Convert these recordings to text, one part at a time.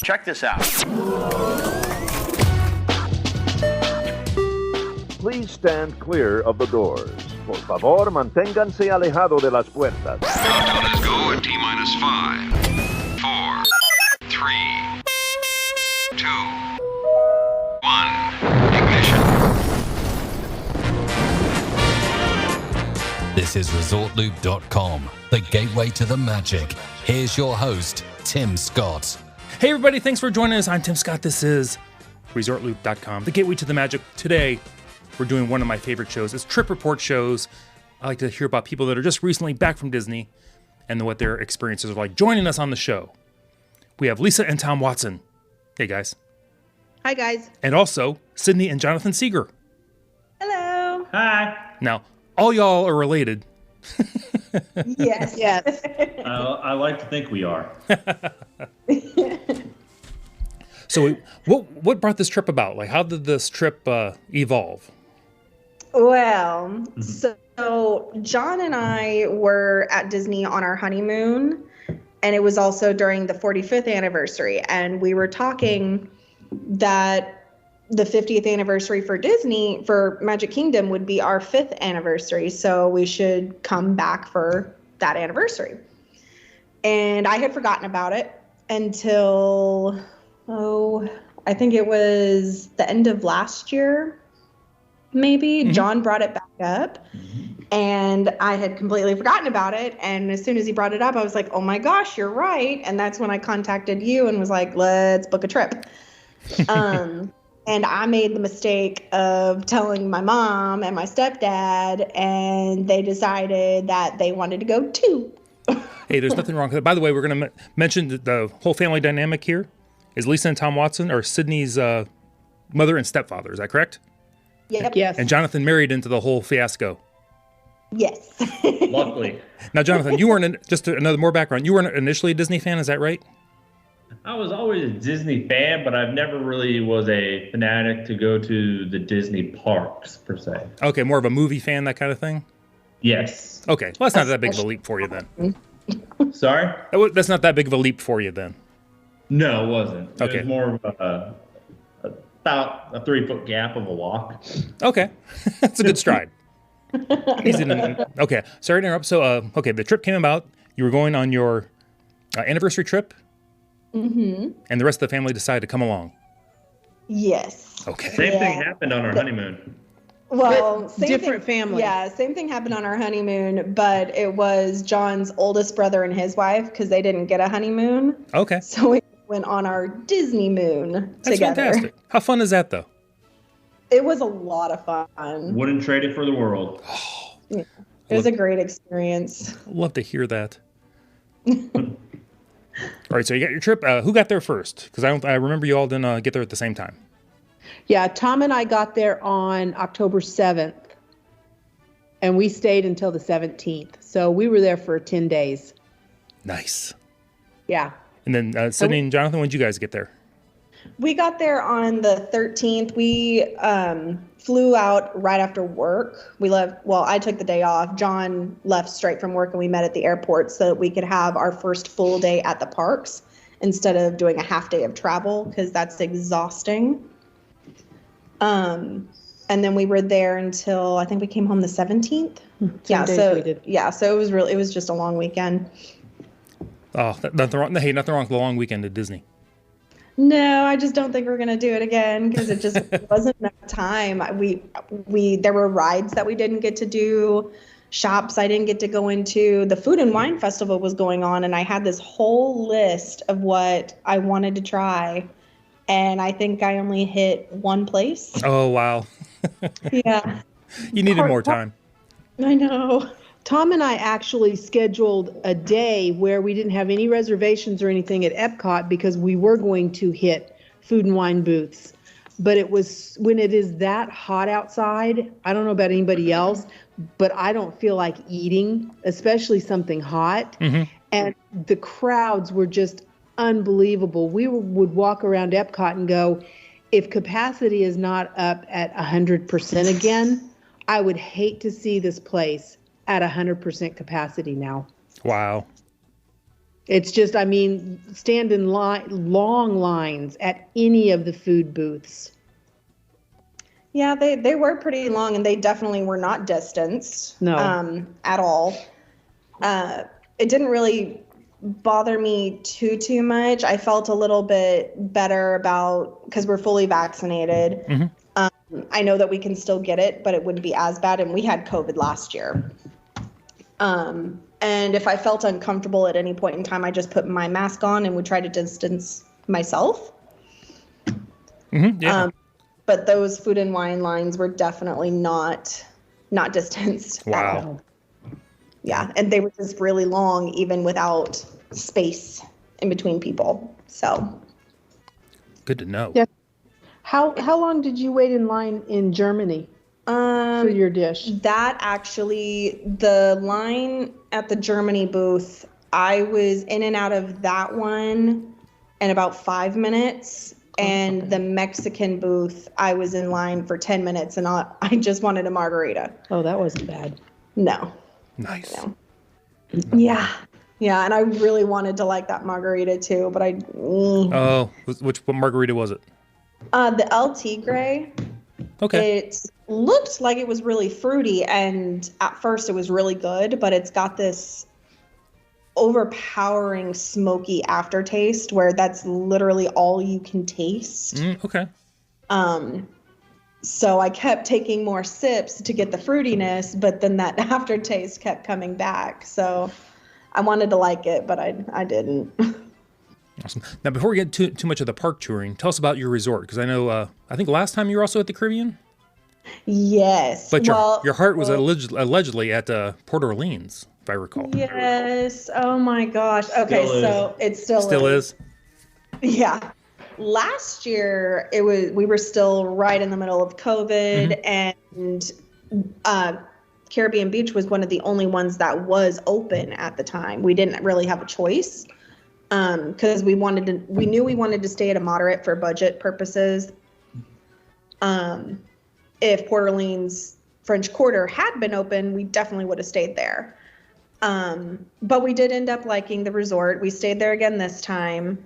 Check this out. Please stand clear of the doors. Por favor, manténganse alejado de las puertas. Countdown is go at T-minus 5, 4, 3, 2, 1. Ignition. This is ResortLoop.com, the gateway to the magic. Here's your host, Tim Scott. Hey everybody, thanks for joining us. I'm Tim Scott. This is ResortLoop.com, the gateway to the magic. Today, we're doing one of my favorite shows. It's trip report shows. I like to hear about people that are just recently back from Disney and what their experiences are like. Joining us on the show, we have Lisa and Tom Watson. Hey guys. Hi guys. And also Sydney and Jonathan Seager. Hello. Hi. Now, all y'all are related. Yes. Yes. I like to think we are. So what brought this trip about? Like, how did this trip evolve? Well, so John and I were at Disney on our honeymoon, and it was also during the 45th anniversary. And we were talking that the 50th anniversary for Disney, for Magic Kingdom, would be our 5th anniversary. So we should come back for that anniversary. And I had forgotten about it until, I think it was the end of last year, maybe. John brought it back up, and I had completely forgotten about it. And as soon as he brought it up, I was like, oh my gosh, you're right. And that's when I contacted you and was like, let's book a trip. And I made the mistake of telling my mom and my stepdad, and they decided that they wanted to go too. Hey, there's nothing wrong with it. By the way, we're going to mention the whole family dynamic here is Lisa and Tom Watson are Sydney's mother and stepfather. Is that correct? Yep. Yes. And Jonathan married into the whole fiasco. Yes. Luckily. Now, Jonathan, you weren't, just another more background, you weren't initially a Disney fan, is that right? I was always a Disney fan, but I've never really was a fanatic to go to the Disney parks, per se. Okay, more of a movie fan, that kind of thing? Yes. Okay, well, that's not that big of a leap for you then. Sorry? That's not that big of a leap for you then. No, it wasn't. Okay. It was more of about a 3-foot gap of a walk. Okay, that's a good stride. Easy to, okay, sorry to interrupt. So, okay, the trip came about. You were going on your anniversary trip, and the rest of the family decided to come along. Yes. Okay. Same thing happened on our honeymoon. Well, different family. Yeah, same thing happened on our honeymoon, but it was John's oldest brother and his wife because they didn't get a honeymoon. Okay. So we went on our Disney moon That's together. fantastic. How fun is that, though? It was a lot of fun. Wouldn't trade it for the world. Yeah. It was a great experience. I'd love to hear that. All right, so you got your trip. Who got there first? Because I remember you all didn't get there at the same time. Yeah, Tom and I got there on October 7th, and we stayed until the 17th. So we were there for 10 days. Nice. Yeah. And then Sydney and Jonathan, when did you guys get there? We got there on the 13th. We flew out right after work. We left, well, I took the day off. John left straight from work, and we met at the airport so that we could have our first full day at the parks instead of doing a half day of travel, because that's exhausting. And then we were there until I think we came home the 17th. So it was just a long weekend. Oh, nothing wrong. Hey, nothing wrong with the long weekend at Disney. No, I just don't think we're gonna do it again because it just wasn't enough time. There were rides that we didn't get to do, shops I didn't get to go into. The Food and Wine Festival was going on, and I had this whole list of what I wanted to try, and I think I only hit one place. Oh, wow. Yeah. You needed more time. I know. Tom and I actually scheduled a day where we didn't have any reservations or anything at Epcot because we were going to hit food and wine booths. But it was when it is that hot outside, I don't know about anybody else, but I don't feel like eating, especially something hot. And the crowds were just unbelievable. We would walk around Epcot and go, if capacity is not up at 100% again, I would hate to see this place at 100% capacity now. Wow. It's just, I mean, stand in long lines at any of the food booths. Yeah, they were pretty long, and they definitely were not distanced. No. At all. It didn't really bother me too much. I felt a little bit better about, because we're fully vaccinated. Mm-hmm. I know that we can still get it, but it wouldn't be as bad. And we had COVID last year. And if I felt uncomfortable at any point in time, I just put my mask on and would try to distance myself. Mm-hmm. Yeah. But those food and wine lines were definitely not distanced. Wow. At all. Yeah, and they were just really long, even without space in between people. So Good to know. Yeah. How long did you wait in line in Germany for your dish? That actually, the line at the Germany booth, I was in and out of that one in about 5 minutes. And the Mexican booth, I was in line for 10 minutes, and I just wanted a margarita. Oh, that wasn't bad. No. Nice. No. Yeah. Yeah, and I really wanted to like that margarita too, but Oh, what margarita was it? the El Tigre. Okay. It looked like it was really fruity, and at first it was really good, but it's got this overpowering smoky aftertaste where that's literally all you can taste. Okay. So I kept taking more sips to get the fruitiness, but then that aftertaste kept coming back. So I wanted to like it, but I didn't. Awesome. Now, before we get too much of the park touring, tell us about your resort, because I know I think last time you were also at the Caribbean. Yes. But your heart was allegedly at Port Orleans, if I recall. Yes. Oh my gosh. Okay, so it still is. Yeah. Last year we were still right in the middle of COVID, and Caribbean Beach was one of the only ones that was open at the time. We didn't really have a choice because we knew we wanted to stay at a moderate for budget purposes. If Port Orleans French Quarter had been open, we definitely would have stayed there. But we did end up liking the resort. We stayed there again this time.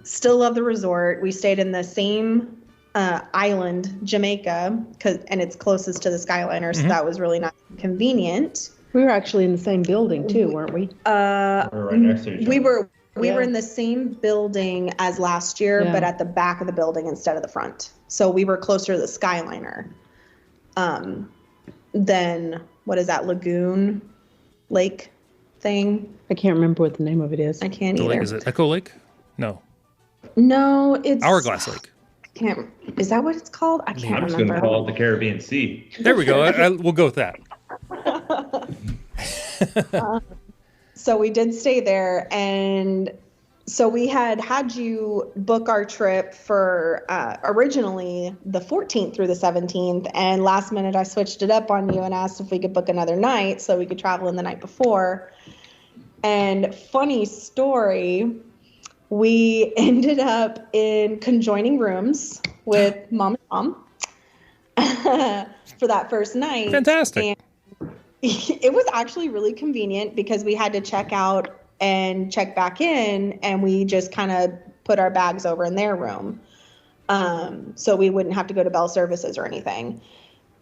Still love the resort. We stayed in the same island, Jamaica, and it's closest to the Skyliner, so that was really nice and convenient. We were actually in the same building too, weren't we? We're right next to each other. We were in the same building as last year, but at the back of the building instead of the front. So we were closer to the Skyliner. Then what is that Lagoon Lake thing? I can't remember what the name of it is. I can't The either. lake, is it Echo Lake? No. No, it's Hourglass Lake. Is that what it's called? I can't I'm just going remember. to call it the Caribbean Sea. There we go. We'll go with that. So we did stay there, and so we had you book our trip for originally the 14th through the 17th, and last minute I switched it up on you and asked if we could book another night so we could travel in the night before. And funny story, we ended up in conjoining rooms with mom and mom for that first night. Fantastic. And it was actually really convenient because we had to check out and check back in, and we just kind of put our bags over in their room. So we wouldn't have to go to Bell Services or anything.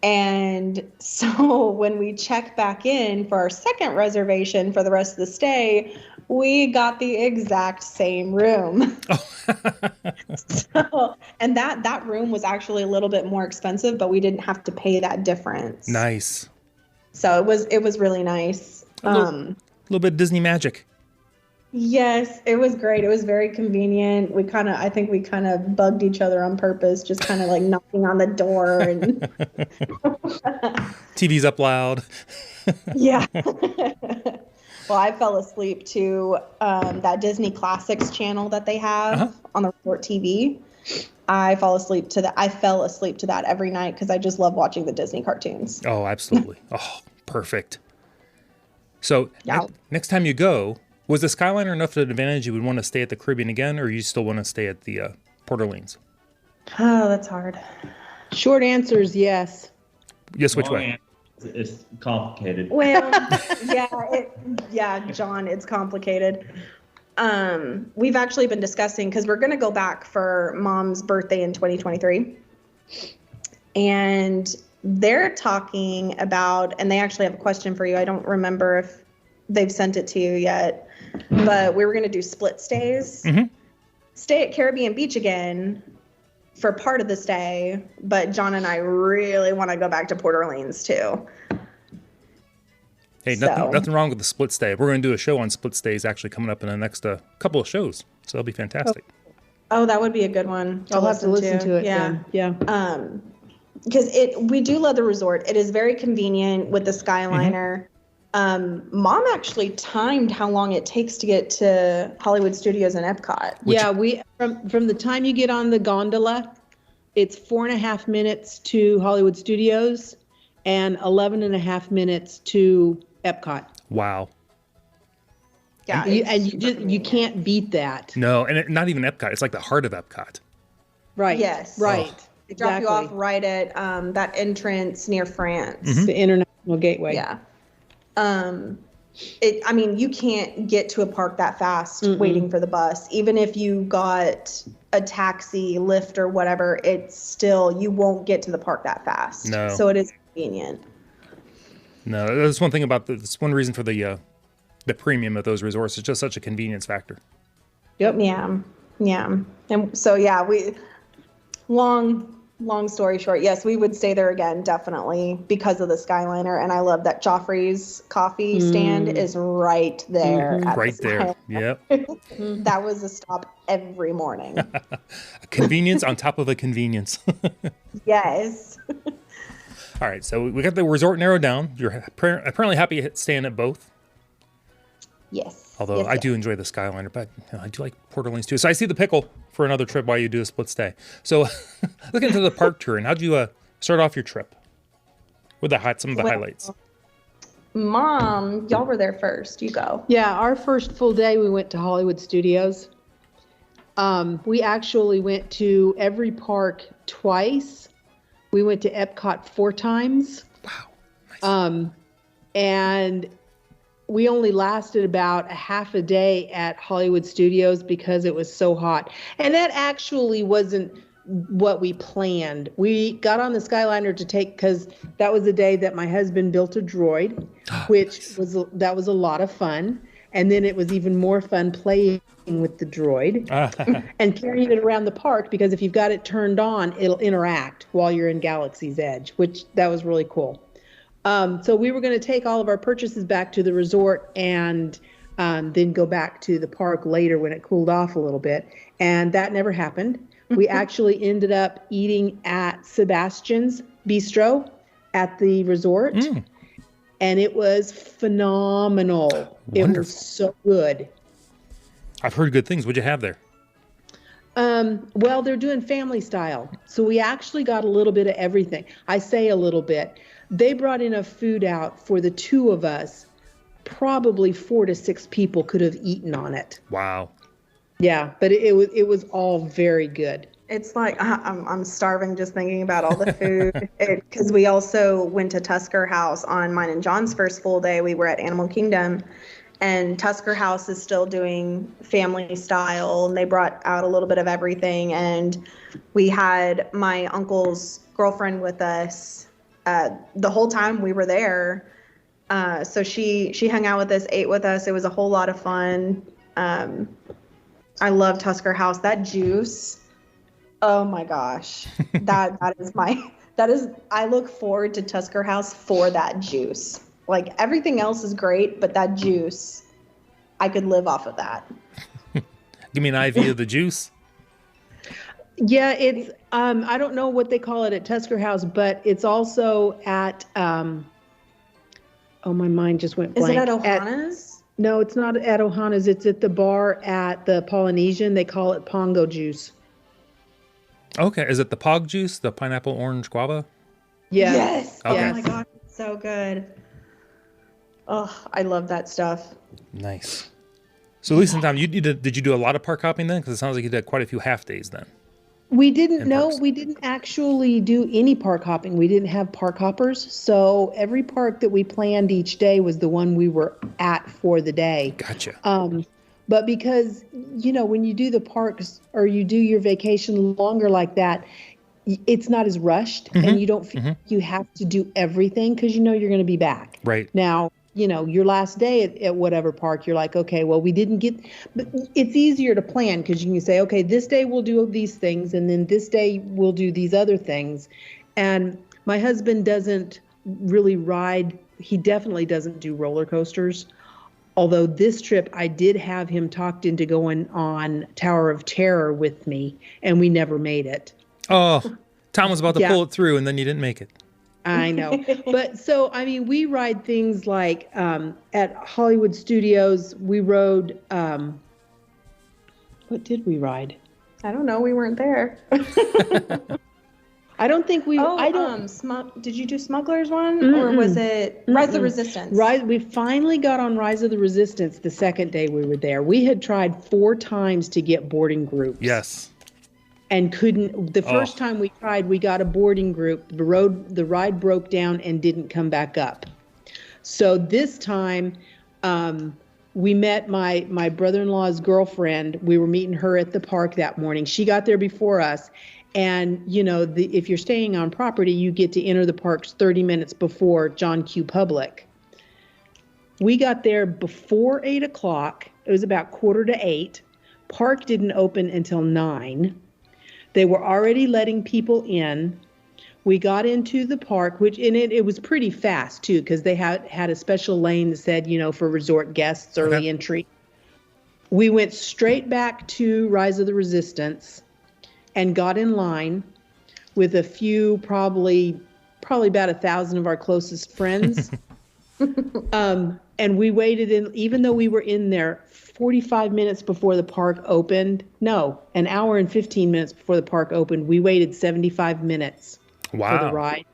And so when we checked back in for our second reservation for the rest of the stay, we got the exact same room. And that room was actually a little bit more expensive, but we didn't have to pay that difference. Nice. So it was really nice. A little bit of Disney magic. Yes, it was great. It was very convenient. I think we kind of bugged each other on purpose, just kind of like knocking on the door and TV's up loud. yeah. Well, I fell asleep to that Disney Classics channel that they have on the Resort TV. I fell asleep to that every night because I just love watching the Disney cartoons. Oh, absolutely. Oh, perfect. So next time you go, was the Skyliner enough of an advantage you would want to stay at the Caribbean again, or you still want to stay at the Port Orleans? Oh, that's hard. Short answer is yes. Yes, which way? it's complicated. Well, John, it's complicated. We've actually been discussing, because we're going to go back for Mom's birthday in 2023. And they're talking about, and they actually have a question for you. I don't remember if they've sent it to you yet, but we were going to do split stays. Mm-hmm. Stay at Caribbean Beach again for part of the stay, but John and I really want to go back to Port Orleans too. Hey, nothing wrong with the split stay. We're going to do a show on split stays actually coming up in the next couple of shows, so that'll be fantastic. Oh, that would be a good one. I'll have to listen to it. Yeah. Then. Yeah. Because we do love the resort. It is very convenient with the Skyliner. Mom actually timed how long it takes to get to Hollywood Studios and Epcot. We from the time you get on the gondola, it's 4.5 minutes to Hollywood Studios and 11.5 minutes to Epcot. Wow. Yeah, you can't beat that. No, and not even Epcot. It's like the heart of Epcot. Right. Yes. Right. They drop you off right at that entrance near France. The International Gateway. Yeah. You can't get to a park that fast waiting for the bus. Even if you got a taxi, Lyft, or whatever, it's still, you won't get to the park that fast. No. So it is convenient. No, that's one thing about that's one reason for the premium of those resorts. It's just such a convenience factor. Yep. Yeah. And so, we, long story short, yes, we would stay there again, definitely, because of the Skyliner. And I love that Joffrey's coffee stand is right there. Right there. Yep. That was a stop every morning. A convenience on top of a convenience. Yes. All right, so we got the resort narrowed down. You're apparently happy staying at both. Yes. Although yes, I do enjoy the Skyliner, but I do like Port Orleans too. So I see the pickle for another trip while you do a split stay. So looking into the park tour, and how'd you start off your trip? With some of the highlights. Mom, y'all were there first. You go. Yeah, our first full day we went to Hollywood Studios. We actually went to every park twice. We went to Epcot 4 times. Wow. Nice. And we only lasted about a half a day at Hollywood Studios because it was so hot. And that actually wasn't what we planned. We got on the Skyliner because that was the day that my husband built a droid, which was a lot of fun. And then it was even more fun playing with the droid and carrying it around the park, because if you've got it turned on, it'll interact while you're in Galaxy's Edge, which that was really cool. So we were going to take all of our purchases back to the resort and then go back to the park later when it cooled off a little bit. And that never happened. We actually ended up eating at Sebastian's Bistro at the resort. And it was phenomenal. Wonderful. It was so good. I've heard good things. What'd you have there? Well, they're doing family style. So we actually got a little bit of everything. I say a little bit. They brought enough food out for the 2 of us. Probably 4 to 6 people could have eaten on it. Wow. Yeah, but it was all very good. It's like I'm starving just thinking about all the food. Because we also went to Tusker House on mine and John's first full day. We were at Animal Kingdom, and Tusker House is still doing family style, and they brought out a little bit of everything. And we had my uncle's girlfriend with us the whole time we were there. So she hung out with us, ate with us. It was a whole lot of fun. I love Tusker House. That juice. Oh my gosh. That is I look forward to Tusker House for that juice. Like, everything else is great, but that juice, I could live off of that. Give me an IV of the juice. Yeah, it's I don't know what they call it at Tusker House, but it's also at my mind just went blank. Is it at Ohana's? No, it's not at Ohana's. It's at the bar at the Polynesian. They call it Pongo juice. Okay, is it the Pog juice, the pineapple, orange, guava? Yeah. Yes. Okay. Oh my god, it's so good. Oh, I love that stuff. Nice. So, Lisa and Tom, did you do a lot of park hopping then? Because it sounds like you did quite a few half days then. We didn't parks? we didn't actually do any park hopping. We didn't have park hoppers. So every park that we planned each day was the one we were at for the day. Gotcha. But because, when you do the parks or you do your vacation longer like that, it's not as rushed and you don't feel you have to do everything because you're going to be back. Right. Now, your last day at whatever park, you're like, okay, well, we didn't get, but it's easier to plan because you can say, okay, this day we'll do these things and then this day we'll do these other things. And my husband doesn't really ride. He definitely doesn't do roller coasters. Although this trip, I did have him talked into going on Tower of Terror with me, and we never made it. Oh, Tom was about to pull it through, and then you didn't make it. I know. But so, we ride things like at Hollywood Studios, we rode, what did we ride? I don't know. We weren't there. I don't think we. Did you do Smugglers one, or was it Rise of the Resistance? We finally got on Rise of the Resistance the second day we were there. We had tried 4 times to get boarding groups. Yes. And couldn't. The first time we tried, we got a boarding group. The ride broke down and didn't come back up. So this time, we met my brother-in-law's girlfriend. We were meeting her at the park that morning. She got there before us. And, if you're staying on property, you get to enter the parks 30 minutes before John Q. Public. We got there before 8 o'clock. It was about 7:45. Park didn't open until 9. They were already letting people in. We got into the park, it was pretty fast, too, because they had a special lane that said, for resort guests, early entry. We went straight back to Rise of the Resistance and got in line with a few, probably about 1,000 of our closest friends. And we waited even though we were in there 45 minutes before the park opened. No, an hour and 15 minutes before the park opened. We waited 75 minutes for the ride.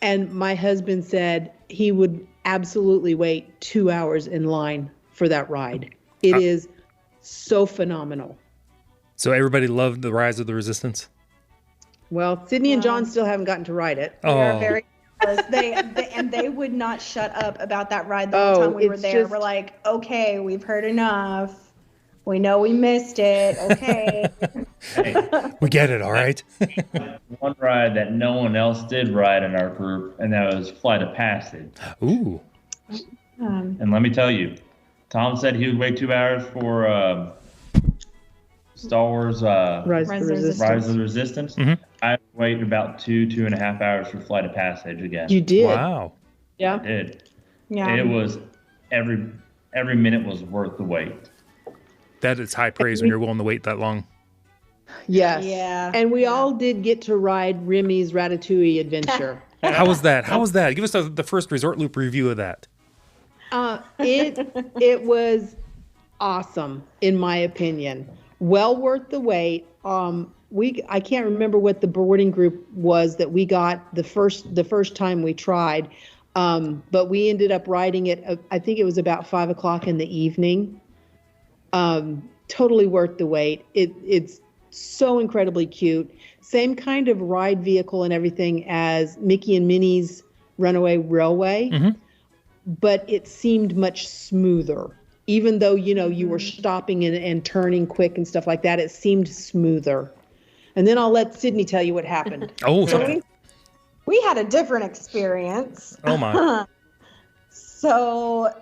And my husband said he would absolutely wait 2 hours in line for that ride. It is so phenomenal. So everybody loved the Rise of the Resistance? Well, Sydney and John still haven't gotten to ride it. They are very jealous. They would not shut up about that ride the whole time we were there. We're like, okay, we've heard enough. We know we missed it. Okay. We get it, all right? One ride that no one else did ride in our group, and that was Flight of Passage. Ooh. And let me tell you, Tom said he would wait 2 hours for Star Wars Rise of the Resistance. Mm-hmm. I waited about 2.5 hours for Flight of Passage again. You did? Wow. Yeah. I did. Yeah. It was every minute was worth the wait. That is high praise when you're willing to wait that long. Yes. Yeah. And we all did get to ride Remy's Ratatouille adventure. How was that? Give us the first Resort Loop review of that. It was awesome, in my opinion. Well worth the wait. I can't remember what the boarding group was that we got the first time we tried, but we ended up riding it. I think it was about 5 o'clock in the evening. Totally worth the wait. It's so incredibly cute. Same kind of ride vehicle and everything as Mickey and Minnie's Runaway Railway, but it seemed much smoother. Even though, you were stopping and turning quick and stuff like that, it seemed smoother. And then I'll let Sydney tell you what happened. So we had a different experience. Oh, my. So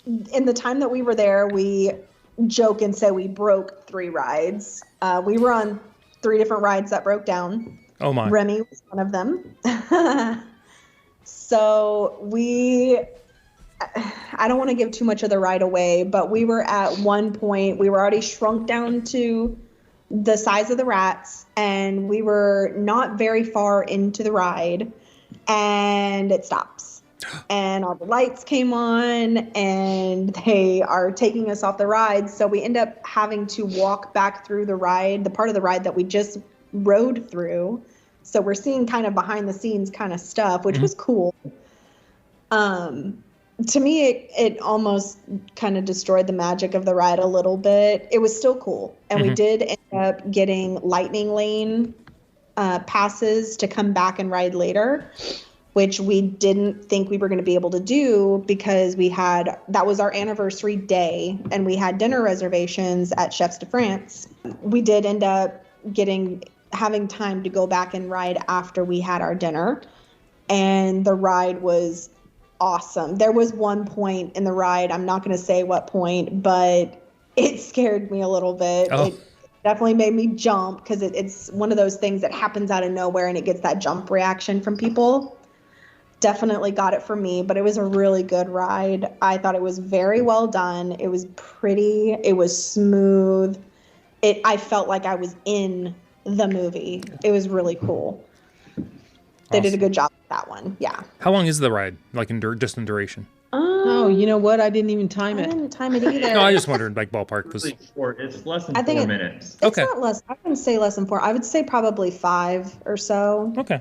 in the time that we were there, we joke and say we broke 3 rides. We were on 3 different rides that broke down. Oh, my. Remy was one of them. So I don't want to give too much of the ride away, but we were at one point, we were already shrunk down to the size of the rats, and we were not very far into the ride, and it stops. And all the lights came on, and they are taking us off the ride, so we end up having to walk back through the ride, the part of the ride that we just rode through. So we're seeing kind of behind the scenes kind of stuff, which was cool. to me, it almost kind of destroyed the magic of the ride a little bit. It was still cool. And we did end up getting lightning lane passes to come back and ride later, which we didn't think we were going to be able to do because that was our anniversary day and we had dinner reservations at Chefs de France. We did end up having time to go back and ride after we had our dinner, and the ride was awesome. There was one point in the ride, I'm not going to say what point, but it scared me a little bit. Oh. It definitely made me jump because it's one of those things that happens out of nowhere and it gets that jump reaction from people. Definitely got it for me, but it was a really good ride. I thought it was very well done. It was pretty. It was smooth. I felt like I was in the movie. It was really cool. They did a good job with that one. Yeah. How long is the ride? Like just in duration? Oh, you know what? I didn't even time I it. didn't time it either. No, I just wondered, like ballpark was. It's less than I think 4 minutes. It's Okay. not less. I wouldn't say less than 4. I would say probably 5 or so. Okay.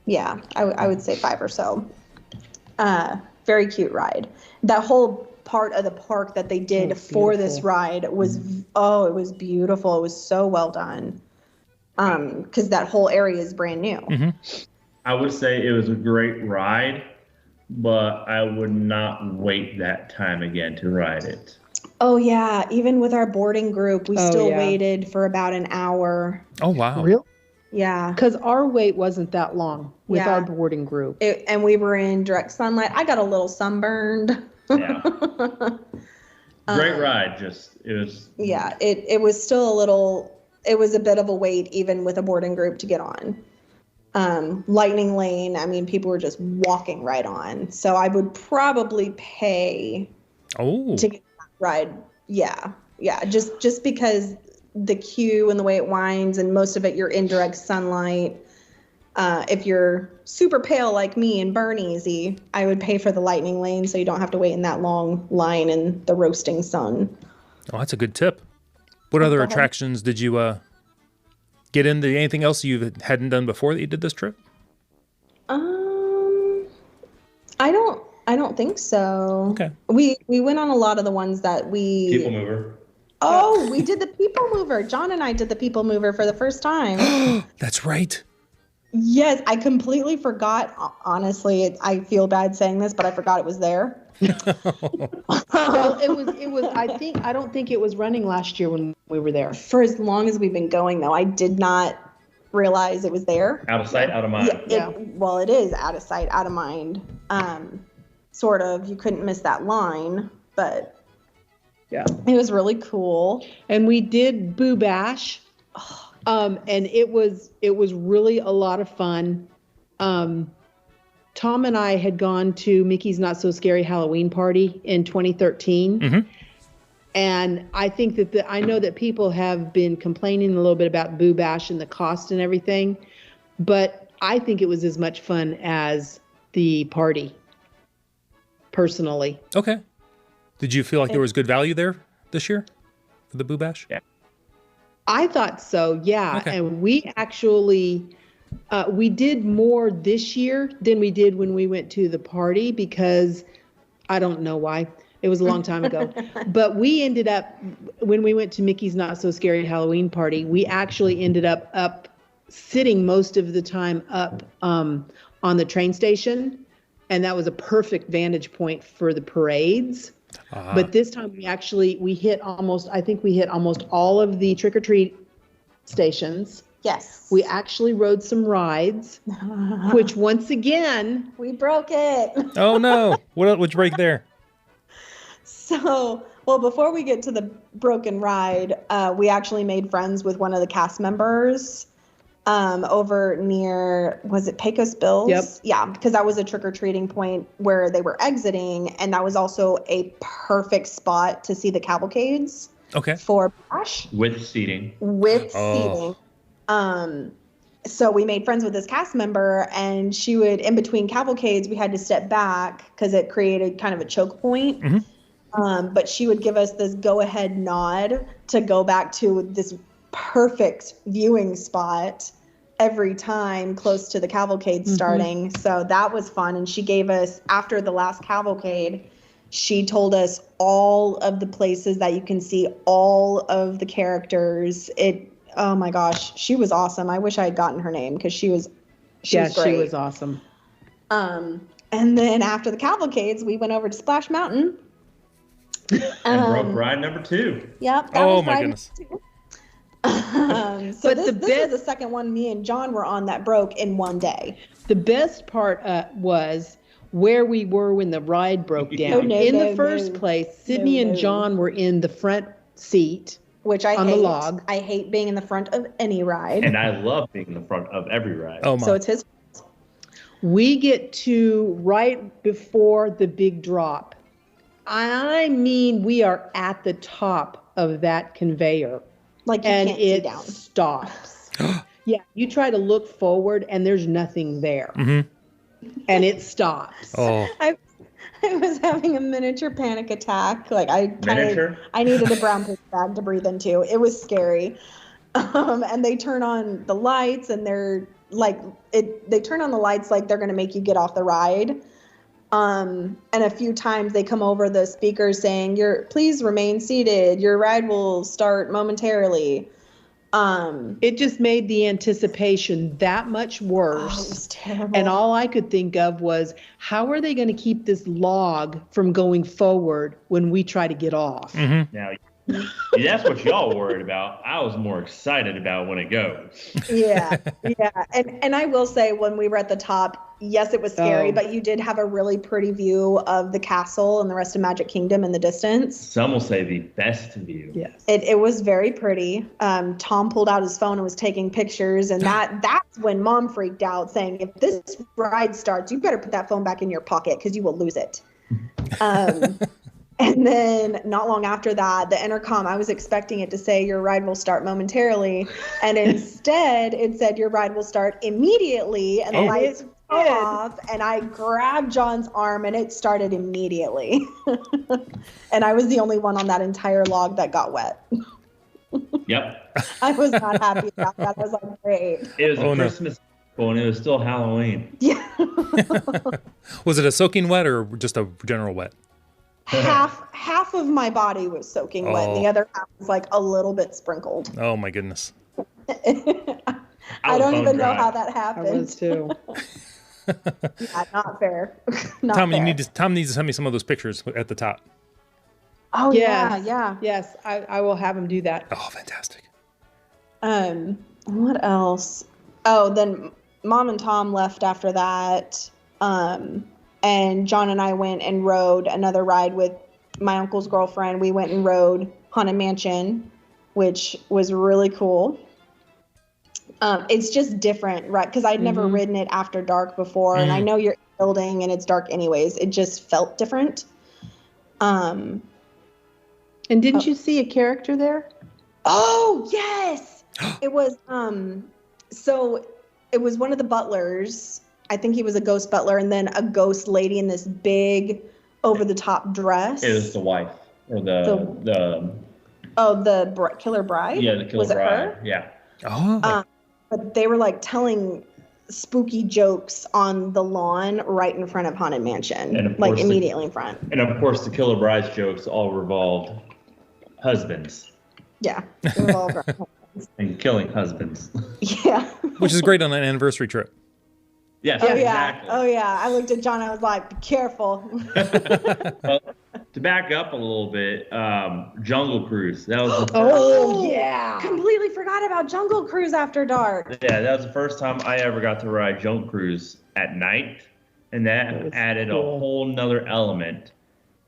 Yeah, I would say 5 or so. Very cute ride. That whole part of the park that they did for this ride was, it was beautiful. It was so well done. Because that whole area is brand new. Mm-hmm. I would say it was a great ride, but I would not wait that time again to ride it. Oh yeah, even with our boarding group, we still waited for about an hour. Oh wow. Really? Yeah. Because our wait wasn't that long with Yeah. our boarding group. And we were in direct sunlight. I got a little sunburned. Yeah. Great ride. It was. Yeah, it was still it was a bit of a wait even with a boarding group to get on. Lightning Lane, I mean, people were just walking right on. So I would probably pay to get that ride. Yeah. Yeah. Just because the queue and the way it winds and most of it, you're in direct sunlight. If you're super pale like me and burn easy, I would pay for the Lightning Lane so you don't have to wait in that long line in the roasting sun. Oh, that's a good tip. What other attractions did you get into? Anything else you hadn't done before that you did this trip? I don't think so. Okay. We went on a lot of the ones that People Mover. Oh, we did the People Mover. John and I did the People Mover for the first time. That's right. Yes, I completely forgot. Honestly, I feel bad saying this, but I forgot it was there. Well, it was. I don't think it was running last year when we were there. For as long as we've been going, though, I did not realize it was there. Out of sight, out of mind. Well, it is out of sight, out of mind. Sort of. You couldn't miss that line, but Yeah. it was really cool. And we did Boo Bash. And it was really a lot of fun. Tom and I had gone to Mickey's Not So Scary Halloween Party in 2013. Mm-hmm. And I think I know that people have been complaining a little bit about Boo Bash and the cost and everything, but I think it was as much fun as the party, personally. Okay. Did you feel like there was good value there this year for the Boo Bash? Yeah. I thought so, yeah. Okay. And we actually, we did more this year than we did when we went to the party because I don't know why. It was a long time ago. But we ended up, when we went to Mickey's Not So Scary Halloween Party, we actually ended up sitting most of the time up on the train station. And that was a perfect vantage point for the parades. But this time we hit almost all of the trick-or-treat stations. Yes. We actually rode some rides, which once again, we broke it. Oh no. What'd you break there? So, well, before we get to the broken ride, we actually made friends with one of the cast members over near, was it Pecos Bills? Yep. Yeah, because that was a trick-or-treating point where they were exiting, and that was also a perfect spot to see the cavalcades. Okay. For Bash. With seating. Seating. So we made friends with this cast member, and she would, in between cavalcades, we had to step back because it created kind of a choke point. Mm-hmm. But she would give us this go-ahead nod to go back to this perfect viewing spot every time close to the cavalcade starting. So that was fun. And she gave us, after the last cavalcade, she told us all of the places that you can see all of the characters. Oh my gosh, she was awesome. I wish I had gotten her name because she was great. She was awesome. And then after the cavalcades, we went over to Splash Mountain. And broke ride number 2. Yep. Oh my goodness. So this was the second one me and John were on that broke in one day. The best part was where we were when the ride broke down. In the first place, Sydney and John were in the front seat, which I on hate. the log. I hate being in the front of any ride. And I love being in the front of every ride. Oh my. So it's his. We get to right before the big drop. I mean, we are at the top of that conveyor. Like you and can't see it down. stops. Yeah, you try to look forward and there's nothing there. And it stops. Oh. I was having a miniature panic attack. Like I needed a brown paper bag to breathe into. It was scary. And they turn on the lights and they're like they turn on the lights like they're going to make you get off the ride. And a few times they come over the speakers saying, please remain seated. Your ride will start momentarily. It just made the anticipation that much worse. Oh, it was terrible. And all I could think of was, how are they going to keep this log from going forward when we try to get off? Now, that's what y'all worried about. I was more excited about when it goes. Yeah. And I will say, when we were at the top, yes, it was scary, but you did have a really pretty view of the castle and the rest of Magic Kingdom in the distance. Some will say the best view. Yes. It was very pretty. Tom pulled out his phone and was taking pictures, and that's when Mom freaked out, saying, if this ride starts, you better put that phone back in your pocket because you will lose it. And then not long after that, the intercom, I was expecting it to say your ride will start momentarily. And instead it said your ride will start immediately. And the lights go off. And I grabbed John's arm and it started immediately. And I was the only one on that entire log that got wet. Yep. I was not happy about that. I was like, great. It was Christmas and it was still Halloween. Yeah. Was it a soaking wet or just a general wet? Half of my body was soaking wet, and the other half was like a little bit sprinkled. Oh my goodness. I don't even know how that happened. I was too. Yeah, not fair. Tom needs to send me some of those pictures at the top. Oh Yes. yeah. Yes, I will have him do that. Oh, fantastic. What else? Oh, then Mom and Tom left after that. And John and I went and rode another ride with my uncle's girlfriend. We went and rode Haunted Mansion, which was really cool. It's just different, right? Because I'd never ridden it after dark before. And I know you're in a building and it's dark anyways. It just felt different. And didn't you see a character there? Oh, yes. It was, so it was one of the butlers. I think he was a ghost butler, and then a ghost lady in this big over-the-top dress. It was the wife or the Killer Bride? Yeah, the Killer was Bride. It her? Yeah. Oh. But they were like telling spooky jokes on the lawn right in front of Haunted Mansion, like immediately in front. And of course, the Killer Bride's jokes all revolved husbands. Yeah, they were all husbands. And killing husbands. Yeah. Which is great on an anniversary trip. Yes, Oh, exactly. yeah. Oh, yeah. I looked at John. I was like, be careful. Well, to back up a little bit, Jungle Cruise. That was the first, Oh, yeah. Completely forgot about Jungle Cruise after dark. Yeah, that was the first time I ever got to ride Jungle Cruise at night. And that added a whole nother element.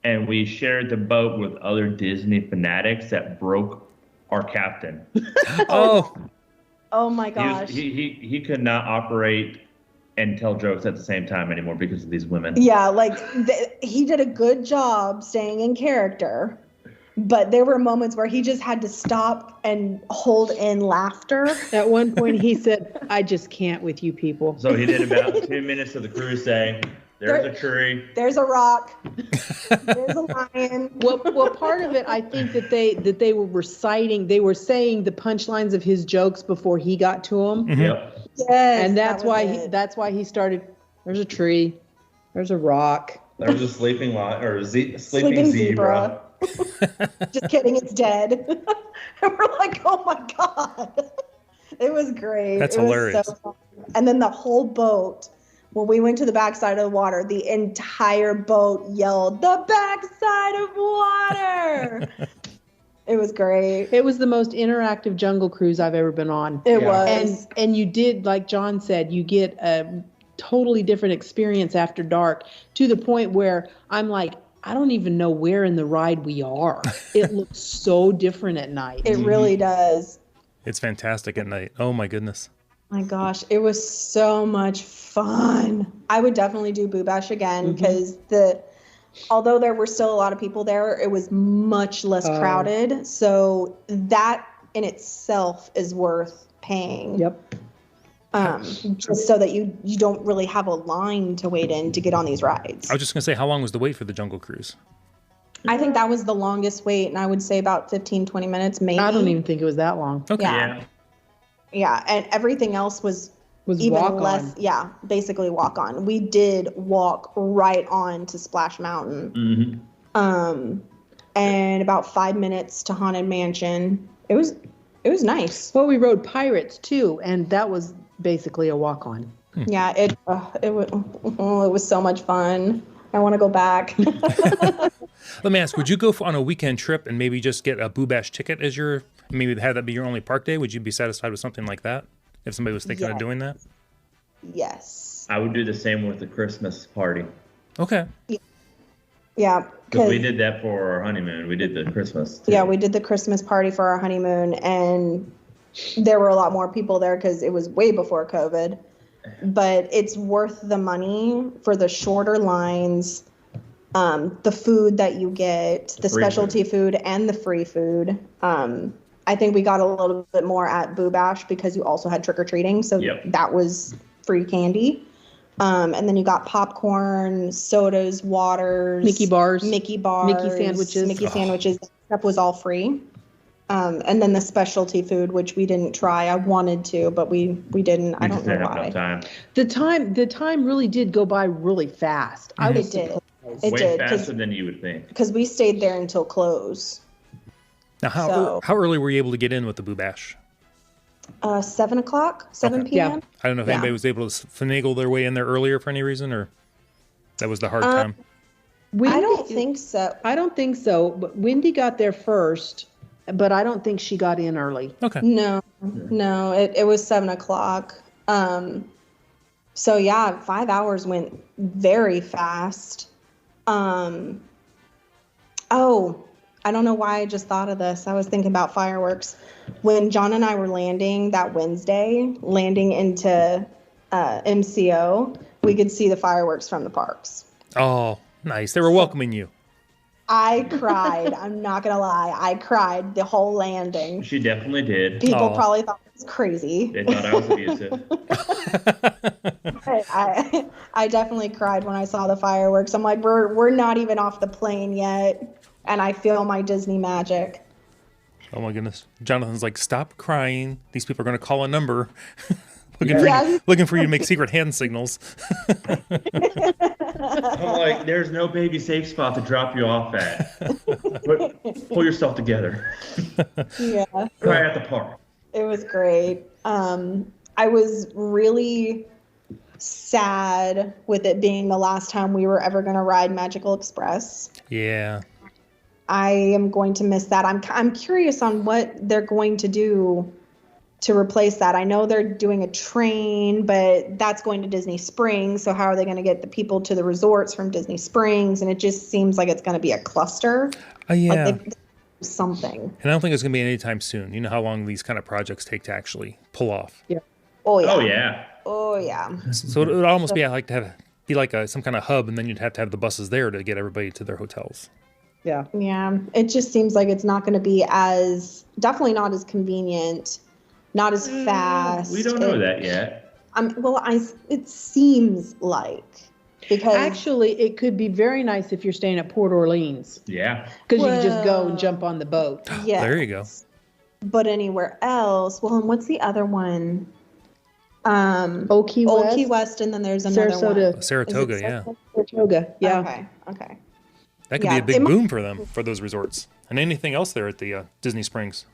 And we shared the boat with other Disney fanatics that broke our captain. Oh my gosh. He could not operate and tell jokes at the same time anymore because of these women. Yeah, like he did a good job staying in character, but there were moments where he just had to stop and hold in laughter. At one point he said, I just can't with you people. So he did about 2 minutes of the cruise saying, there's a tree. There's a rock. There's a lion. Well, part of it, I think that they were saying the punchlines of his jokes before he got to them. Yep. Yes, And that's that was why it. that's why he started. There's a tree. There's a rock. There was a sleeping lion or sleeping Sleeping zebra. Just kidding, it's dead. And we're like, oh my God. It was great. That's it was hilarious. So fun. And then the whole boat, when we went to the backside of the water, the entire boat yelled, the backside of water. It was great. It was the most interactive jungle cruise I've ever been on. It was. And you did, like John said, you get a totally different experience after dark, to the point where I'm like, I don't even know where in the ride we are. It looks so different at night. It really does. It's fantastic at night. Oh my goodness. My gosh, it was so much fun. I would definitely do Boo Bash again because although there were still a lot of people there, it was much less crowded. So that in itself is worth paying. Yep. Just so that you don't really have a line to wait in to get on these rides. I was just going to say, how long was the wait for the Jungle Cruise? I think that was the longest wait, and I would say about 15, 20 minutes, maybe. I don't even think it was that long. Okay. Yeah. Yeah, and everything else was even walk less. on. Yeah, basically walk on. We did walk right on to Splash Mountain. And about 5 minutes to Haunted Mansion. It was nice. Well, we rode Pirates too, and that was basically a walk on. Yeah, it was so much fun. I want to go back. Let me ask, would you go on a weekend trip and maybe just get a Boo Bash ticket as your, maybe have that be your only park day? Would you be satisfied with something like that if somebody was thinking of doing that? Yes. I would do the same with the Christmas party. Okay. Yeah. Because we did that for our honeymoon. We did the Christmas. Too. Yeah, we did the Christmas party for our honeymoon, and there were a lot more people there because it was way before COVID. But it's worth the money for the shorter lines, the food that you get, the Free specialty food, and the free food. I think we got a little bit more at Boo Bash because you also had trick-or-treating, so that was free candy. And then you got popcorn, sodas, waters, Mickey bars, Mickey sandwiches. That stuff was all free. And then the specialty food, which we didn't try. I wanted to, but we didn't. I don't know why. No time. The time really did go by really fast. I was surprised. It Way did. faster than you would think. Because we stayed there until close. Now, how early were you able to get in with the Boo Bash? 7 o'clock, 7 Okay. p.m. Yeah. I don't know if anybody was able to finagle their way in there earlier for any reason, or that was the hard time. I don't think so. I don't think so. But Wendy got there first, but I don't think she got in early. Okay. No, it was 7 o'clock. So yeah, 5 hours went very fast. Oh, I don't know why I just thought of this. I was thinking about fireworks. When John and I were landing that Wednesday, landing into MCO, we could see the fireworks from the parks. Oh, nice. They were welcoming you. I cried. I'm not going to lie. I cried the whole landing. She definitely did. People probably thought it was crazy. They thought I was abusive. I definitely cried when I saw the fireworks. I'm like, we're not even off the plane yet, and I feel my Disney magic. Oh my goodness. Jonathan's like, stop crying. These people are going to call a number. looking for you to make secret hand signals. I'm like, there's no baby safe spot to drop you off at. But pull yourself together. Yeah. Cry at the park. It was great. I was really sad with it being the last time we were ever going to ride Magical Express. Yeah. I am going to miss that. I'm curious on what they're going to do to replace that. I know they're doing a train, but that's going to Disney Springs. So how are they going to get the people to the resorts from Disney Springs? And it just seems like it's going to be a cluster. Yeah. Like they something. And I don't think it's going to be anytime soon. You know how long these kind of projects take to actually pull off. Yeah. Oh yeah. Oh yeah. Oh yeah. So it would almost be like some kind of hub, and then you'd have to have the buses there to get everybody to their hotels. Yeah. Yeah. It just seems like it's not going to be definitely not as convenient, not as fast. We don't know that yet. It seems like, because Actually, it could be very nice if you're staying at Port Orleans, Yeah. because you can just go and jump on the boat. yeah. There you go. But anywhere else, well, and what's the other one? Old Key Old West? Key West, and then there's another Sarasota. one. Saratoga, Is it yeah. Saratoga, yeah. Okay. That could be a big boom for them, for those resorts. And anything else there at the Disney Springs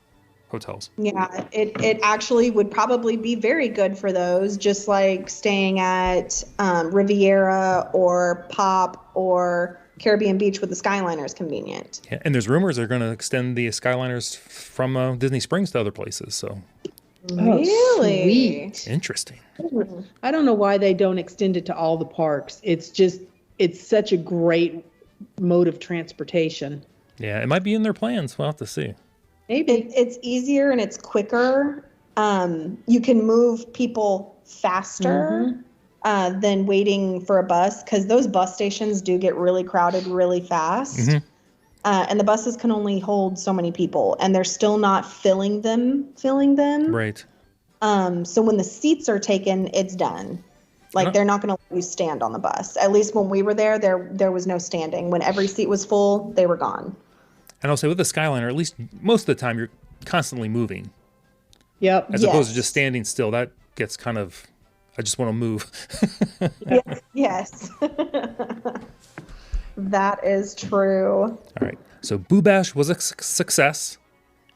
hotels. Yeah, it actually would probably be very good for those, just like staying at Riviera or Pop or Caribbean Beach with the Skyliner is convenient. Yeah, and there's rumors they're going to extend the Skyliners from Disney Springs to other places. So Really? Sweet. interesting. I don't know why they don't extend it to all the parks. It's such a great mode of transportation. Yeah, it might be in their plans. We'll have to see. Maybe. It's easier and it's quicker. You can move people faster than waiting for a bus, because those bus stations do get really crowded really fast. And the buses can only hold so many people, and they're still not filling them. Right. So when the seats are taken, it's done. Like, they're not going to let you stand on the bus. At least when we were there was no standing. When every seat was full, they were gone. And I'll say with the Skyliner, at least most of the time, you're constantly moving. Yep. As opposed to just standing still. That gets kind of, I just want to move. Yes. That is true. All right. So Boo Bash was a success.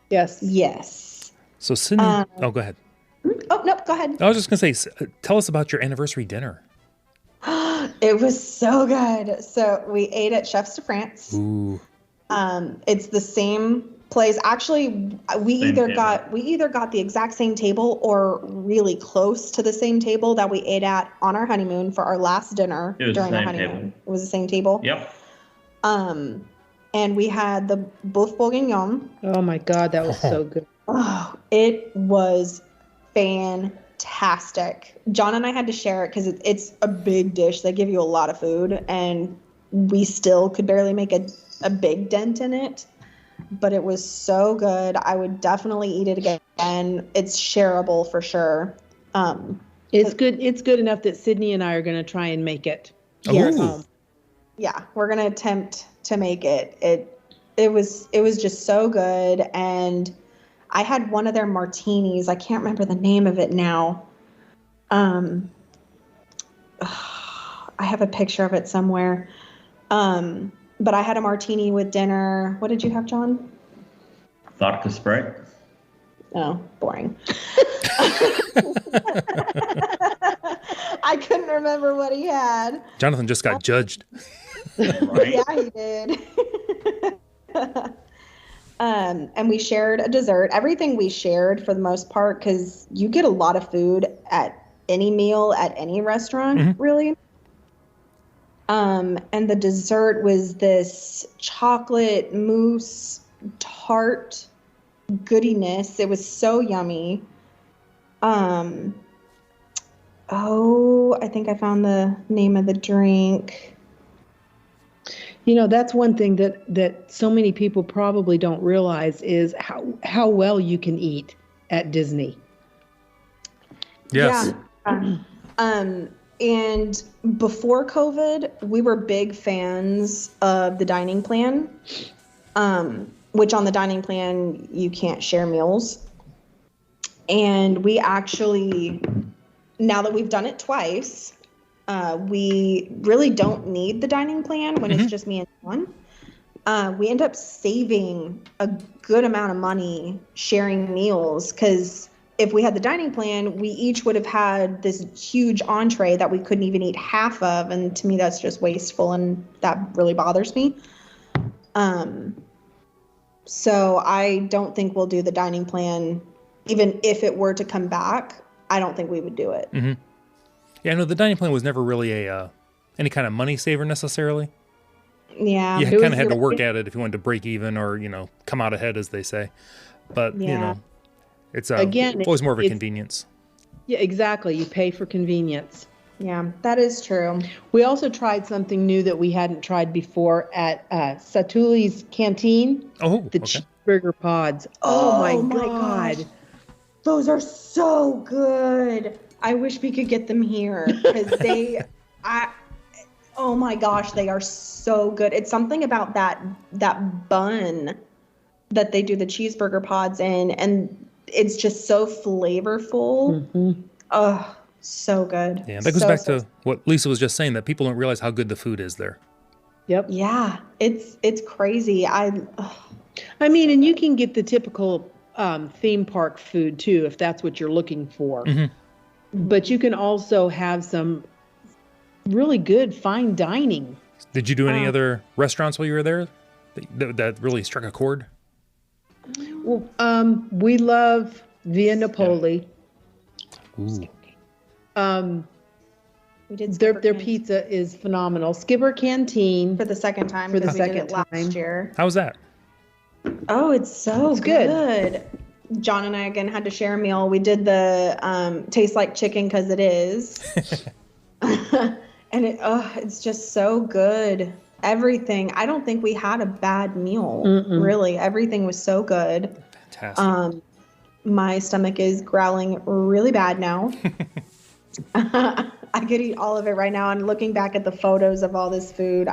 Yes. Yes. So Sydney, go ahead. Oh, nope, go ahead. I was just going to say, tell us about your anniversary dinner. It was so good. So we ate at Chefs de France. Ooh. It's the same place. Actually, we either got the exact same table or really close to the same table that we ate at on our honeymoon for our last dinner during our honeymoon. It was the same table. Yep. And we had the boeuf bourguignon. Oh my God, that was so good. Oh, it was fantastic. John and I had to share it because it's a big dish. They give you a lot of food, and we still could barely make a big dent in it. But it was so good. I would definitely eat it again. It's shareable for sure. It's good. It's good enough that Sydney and I are going to try and make it. Yes. Ooh. Yeah, we're gonna attempt to make it. It was just so good, and I had one of their martinis. I can't remember the name of it now. I have a picture of it somewhere. But I had a martini with dinner. What did you have, John? Vodka Sprite. Oh, boring. I couldn't remember what he had. Jonathan just got judged. Right? Yeah, he did. And we shared a dessert. Everything we shared for the most part, because you get a lot of food at any meal at any restaurant, really. And the dessert was this chocolate mousse tart goodiness. It was so yummy. I think I found the name of the drink. You know, that's one thing that so many people probably don't realize is how well you can eat at Disney. Yes. Yeah. And before COVID, we were big fans of the dining plan, which on the dining plan, you can't share meals. And we actually, now that we've done it twice, we really don't need the dining plan when it's just me and John. We end up saving a good amount of money sharing meals, because if we had the dining plan, we each would have had this huge entree that we couldn't even eat half of. And to me, that's just wasteful, and that really bothers me. So I don't think we'll do the dining plan. Even if it were to come back, I don't think we would do it. Yeah, no, the dining plan was never really any kind of money saver necessarily. Yeah. You kind of had to work at it if you wanted to break even or, come out ahead, as they say. But, it's Again, always more of a convenience. Yeah, exactly. You pay for convenience. Yeah, that is true. We also tried something new that we hadn't tried before at Satouli's Canteen. Oh, the Cheeseburger Pods. Oh my God. Those are so good. I wish we could get them here, because oh my gosh, they are so good. It's something about that bun that they do the cheeseburger pods in, and it's just so flavorful. So good. Yeah, that goes back to what Lisa was just saying, that people don't realize how good the food is there. Yep. Yeah, it's crazy. I mean, and you can get the typical theme park food too, if that's what you're looking for. But you can also have some really good fine dining. Did you do any other restaurants while you were there that really struck a chord? Well, we love Via Napoli. Ooh. We did Their pizza is phenomenal. Skipper Canteen for the second time. For the because we did second it last time. year. How was that? Oh, it's good. good. John and I again had to share a meal. We did the taste like chicken because it is, and it's just so good. Everything. I don't think we had a bad meal. Really, everything was so good. Fantastic. My stomach is growling really bad now. I could eat all of it right now. And looking back at the photos of all this food,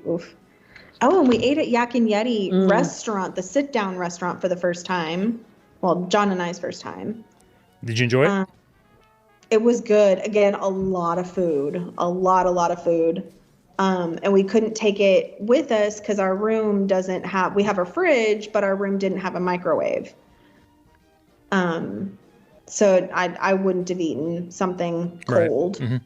oof. Oh, and we ate at Yak and Yeti restaurant, the sit-down restaurant for the first time. Well, John and I's first time. Did you enjoy it? It was good. Again, a lot of food. A lot of food. And we couldn't take it with us because our room we have a fridge, but our room didn't have a microwave. So I wouldn't have eaten something cold. Right.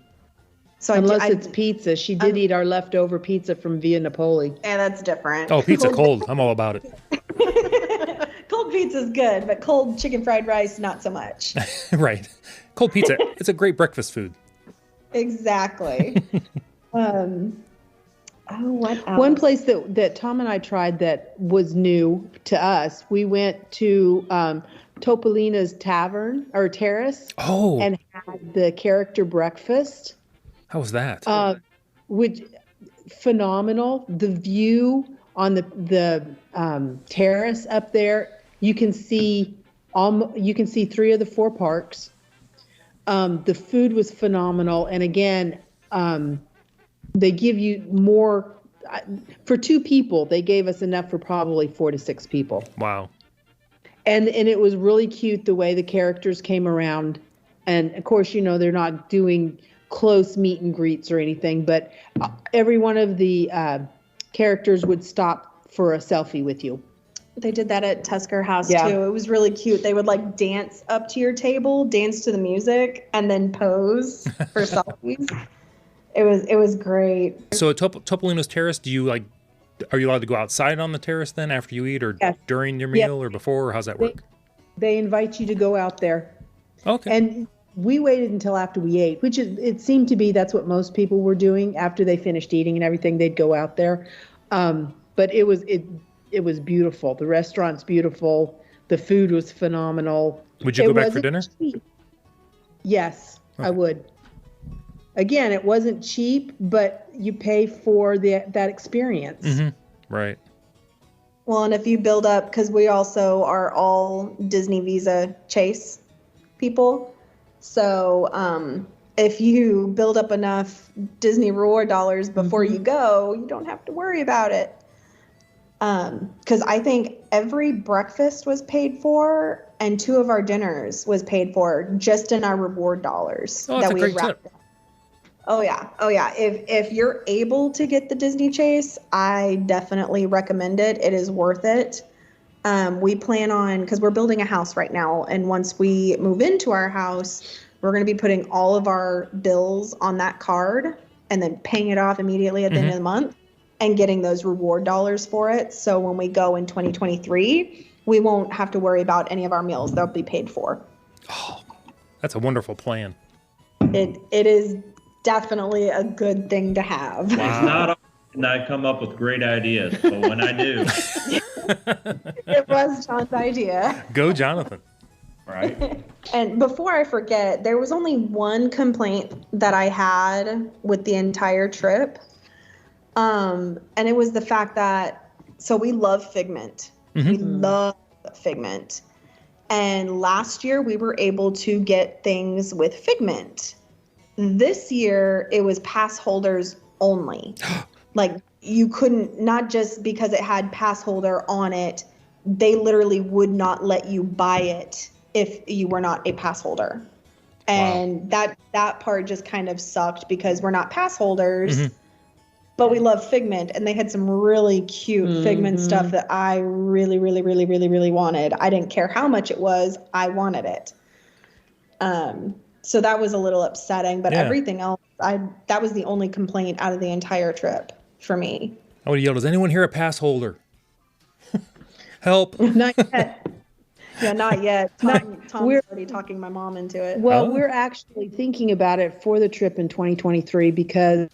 So unless it's pizza. She did eat our leftover pizza from Via Napoli. Yeah, that's different. Oh, pizza cold. I'm all about it. Cold pizza's good, but cold chicken fried rice, not so much. Right. Cold pizza. It's a great breakfast food. Exactly. What else? One place that Tom and I tried that was new to us, we went to Topolina's Tavern or Terrace and had the character breakfast. How was that? Which phenomenal. The view on the terrace up there, you can see 3 of the 4 parks. The food was phenomenal, and again, they give you more. For 2 people, they gave us enough for probably 4 to 6 people. Wow. And it was really cute the way the characters came around. And of course, they're not doing close meet and greets or anything, but every one of the characters would stop for a selfie with you. They did that at Tusker House too. It was really cute. They would dance up to your table, dance to the music, and then pose for selfies. It was great. So at Topolino's Terrace, are you allowed to go outside on the terrace then after you eat, or during your meal, or before, or how's that work? They invite you to go out there. Okay. And we waited until after we ate, which it seemed to be that's what most people were doing after they finished eating and everything. They'd go out there. But it was beautiful. The restaurant's beautiful. The food was phenomenal. Would you go back for dinner? Cheap. Yes, I would. Again, it wasn't cheap, but you pay for that experience. Mm-hmm. Right. Well, and if you build up, because we also are all Disney Visa Chase people. So if you build up enough Disney reward dollars before you go, you don't have to worry about it. Because I think every breakfast was paid for and 2 of our dinners was paid for just in our reward dollars that we wrapped up. Oh yeah. If you're able to get the Disney Chase, I definitely recommend it. It is worth it. We plan on, because we're building a house right now, and once we move into our house, we're going to be putting all of our bills on that card and then paying it off immediately at the end of the month and getting those reward dollars for it. So when we go in 2023, we won't have to worry about any of our meals. They'll be paid for. Oh, that's a wonderful plan. It is definitely a good thing to have. Wow. It's not often I come up with great ideas, but when I do. It was John's idea. Go, Jonathan. Right. And before I forget, there was only one complaint that I had with the entire trip. And it was the fact that, so we love Figment. We love Figment. And last year we were able to get things with Figment. This year it was pass holders only. You couldn't, not just because it had pass holder on it, they literally would not let you buy it if you were not a pass holder. And that part just kind of sucked because we're not pass holders, but we love Figment, and they had some really cute Figment stuff that I really, really, really, really, really wanted. I didn't care how much it was. I wanted it. So that was a little upsetting, but everything else, that was the only complaint out of the entire trip for me. I would yell, "Does anyone here a pass holder? Help!" Not yet. Yeah, not yet. Tom's already talking my mom into it. Well, we're actually thinking about it for the trip in 2023 because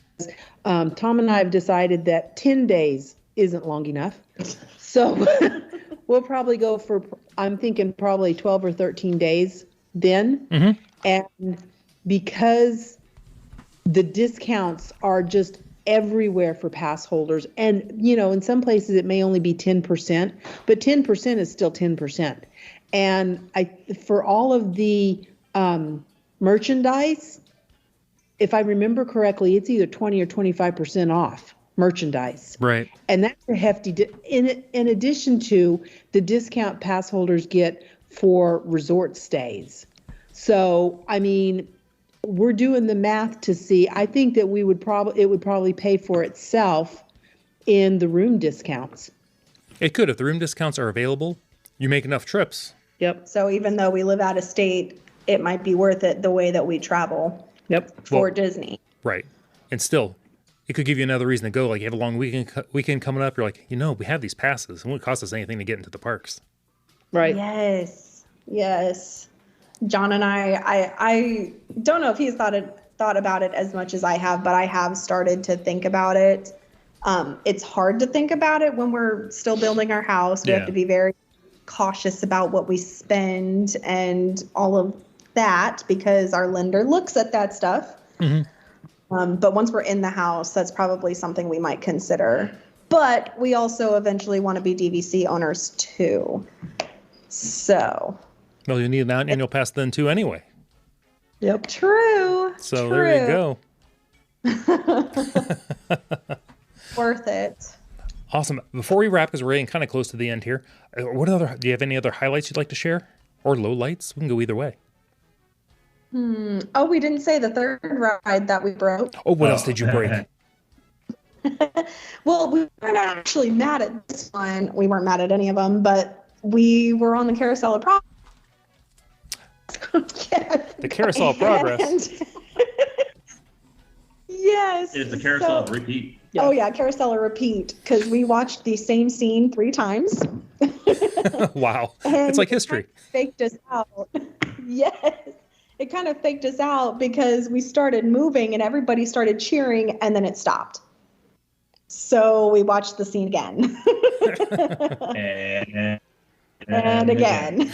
Tom and I have decided that 10 days isn't long enough. So we'll probably go for, I'm thinking probably 12 or 13 days then. And because the discounts are just everywhere for pass holders, and in some places it may only be 10%, but 10% is still 10%. And for all of the merchandise, if I remember correctly, it's either 20 or 25% off merchandise. Right. And that's a hefty, in addition to the discount pass holders get for resort stays. So, I mean, we're doing the math to see. I think that it would probably pay for itself in the room discounts. It could. If the room discounts are available, you make enough trips. Yep. So even though we live out of state, it might be worth it the way that we travel. Yep. For Disney. Right. And still, it could give you another reason to go. Like you have a long weekend coming up. You're like, we have these passes. It won't cost us anything to get into the parks. Right. Yes. John and I don't know if he's thought about it as much as I have, but I have started to think about it. It's hard to think about it when we're still building our house. We have to be very cautious about what we spend and all of that because our lender looks at that stuff. But once we're in the house, that's probably something we might consider. But we also eventually want to be DVC owners too. So. Well, you need an annual pass then too anyway. Yep. True. So there you go. Worth it. Awesome. Before we wrap, because we're getting kind of close to the end here, do you have any other highlights you'd like to share? Or lowlights? We can go either way. Oh, we didn't say the third ride that we broke. Oh, what else did you break? Well, we weren't actually mad at this one. We weren't mad at any of them, but we were on the Carousel of Progress. The Carousel of Progress. Yes. It's the Carousel of Repeat. Oh, yeah, Carousel of Repeat, because we watched the same scene 3 times. Wow. It's like history. It faked us out. Yes. It kind of faked us out because we started moving and everybody started cheering and then it stopped. So we watched the scene again. And again.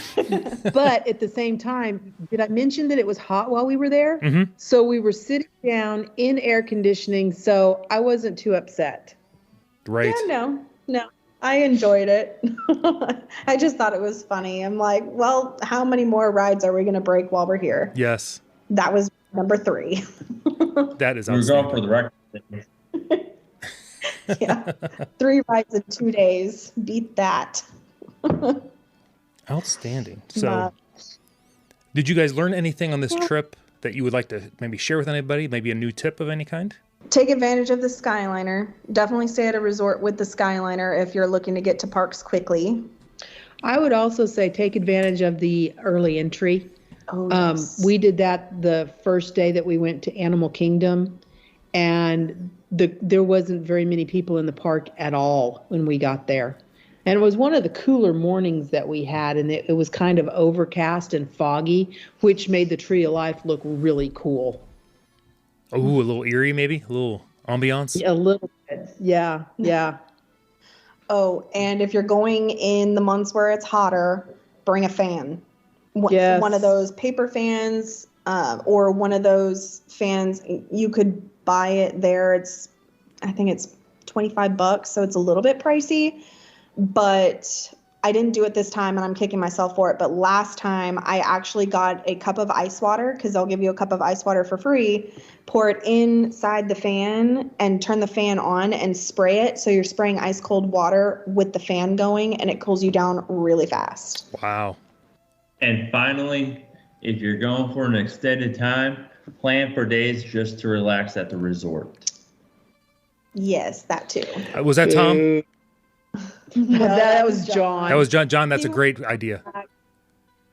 But at the same time, did I mention that it was hot while we were there? So we were sitting down in air conditioning, so I wasn't too upset. Right. Yeah, no. I enjoyed it. I just thought it was funny. I'm like, well, how many more rides are we going to break while we're here? Yes. That was number 3. That is We're going for the record. Yeah. 3 rides in 2 days. Beat that. Outstanding. So, did you guys learn anything on this trip that you would like to maybe share with anybody? Maybe a new tip of any kind? Take advantage of the Skyliner. Definitely stay at a resort with the Skyliner if you're looking to get to parks quickly. I would also say take advantage of the early entry. Oh, yes. We did that the first day that we went to Animal Kingdom, and there wasn't very many people in the park at all when we got there. And it was one of the cooler mornings that we had, and it was kind of overcast and foggy, which made the Tree of Life look really cool. Oh, a little eerie maybe? A little ambiance? A little bit. Yeah. Oh, and if you're going in the months where it's hotter, bring a fan. Yes. One of those paper fans or one of those fans. You could buy it there. I think it's $25, so it's a little bit pricey. But I didn't do it this time, and I'm kicking myself for it. But last time, I actually got a cup of ice water, because they'll give you a cup of ice water for free. Pour it inside the fan and turn the fan on and spray it. So you're spraying ice cold water with the fan going, and it cools you down really fast. Wow. And finally, if you're going for an extended time, plan for days just to relax at the resort. Yes, that too. Was that Tom? That was John. That was John. John, that's a great idea.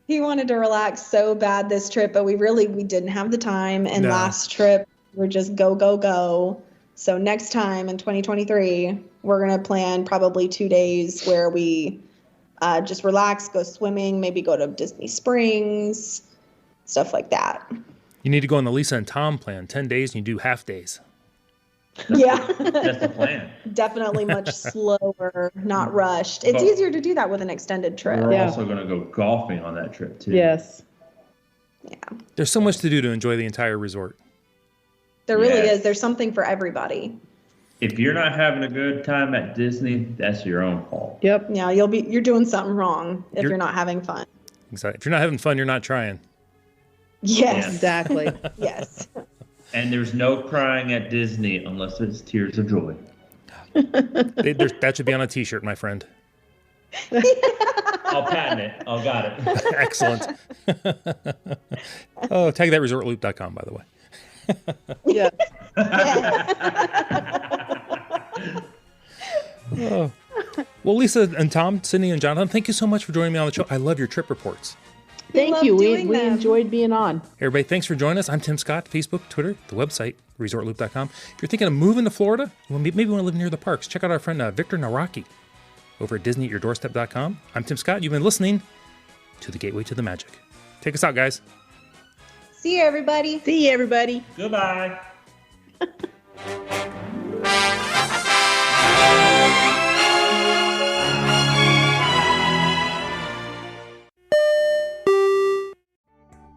He wanted to relax so bad this trip, but we didn't have the time. And No. last trip, we're just go, go, go. So next time in 2023, we're going to plan probably 2 days where we just relax, go swimming, maybe go to Disney Springs, stuff like that. You need to go on the Lisa and Tom plan. 10 days and you do half days. Yeah, That's the plan. definitely much slower, not rushed. It's But- easier to do that with an extended trip. We're Yeah. also going to go golfing on that trip, too. Yes. Yeah, There's so much to do to enjoy the entire resort. there really Yes. is. There's something for everybody. If you're not having a good time at Disney, that's your own fault. Yep. Yeah, you're doing something wrong if You're- you're not having fun. Exactly. If you're not having fun, you're not trying. Yes. Exactly. Yes. And there's no crying at Disney unless it's tears of joy. That should be on a T-shirt, my friend. I'll patent it. I'll got it. Excellent. Oh, tag that ResortLoop.com, by the way. Yeah. Oh. Well, Lisa and Tom, Sydney and Jonathan, thank you so much for joining me on the show. I love your trip reports. Thank love you. We doing them. enjoyed being on. Everybody, thanks for joining us. I'm Tim Scott, Facebook, Twitter, the website, ResortLoop.com. If you're thinking of moving to Florida, maybe you want to live near the parks, check out our friend Victor Naraki over at DisneyAtYourDoorstep.com. I'm Tim Scott. You've been listening to The Gateway to the Magic. Take us out, guys. See you, everybody. See you, everybody. Goodbye.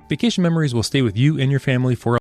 Vacation memories will stay with you and your family for